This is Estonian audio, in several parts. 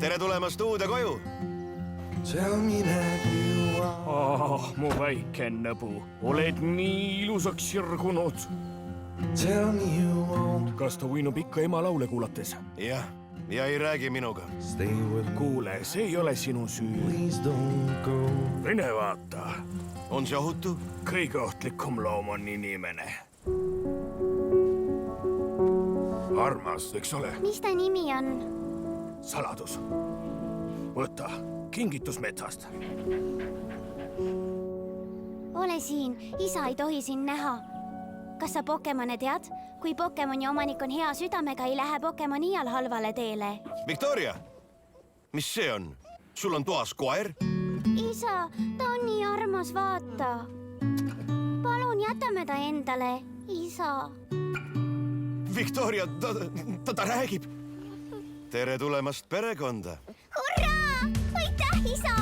Tere tulemast uude koju! Mu väike nõbu, oled nii ilusaks sirgunud. Kas ta uinub ikka ema laule kuulates? Jah, ja ei räägi minuga. Kuule, see ei ole sinu süü. Mine vaata. On see ohutu? Kõige ohtlikum loom on inimene. Armas, eks ole? Mis ta nimi on? Saladus. Võta, kingitus metsast. Ole siin, isa ei tohi siin näha. Kas sa Pokemone tead? Kui Pokemoni omanik on hea südamega, ei lähe Pokemon iial halvale teele. Victoria, mis see on? Sul on toas koer? Isa, ta on nii armas, vaata. Palun jätame ta endale, isa. Victoria, ta räägib. Tere tulemast perekonda. Hurraa! Aitäh, isa!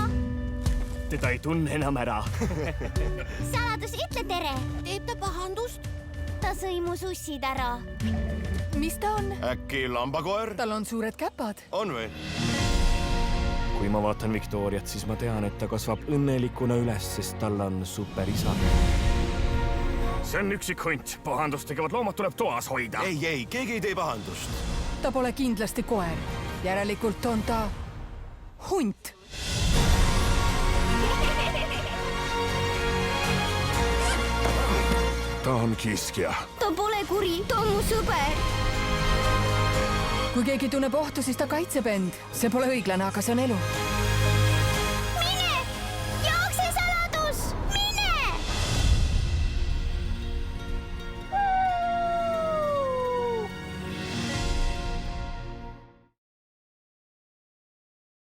Teda ei tunne enam ära. Saladus, ütle tere! Teeb ta pahandust? Ta sõi mu sussid ära. Mis ta on? Äkki lambakoer? Tal on suured käpad. On või? Kui ma vaatan Victoriat, siis ma tean, et ta kasvab õnnelikuna üles, sest tal on superisa. See on üksik hunt. Pahandust tegevad loomad tuleb toas hoida. Ei, keegi ei tee pahandust. Ta pole kindlasti koer. Järelikult on ta hunt. Ta on kiskja. Ta pole kuri, ta on mu sõber. Kui keegi tunneb ohtu, siis ta kaitseb end. See pole õiglane, aga see on elu.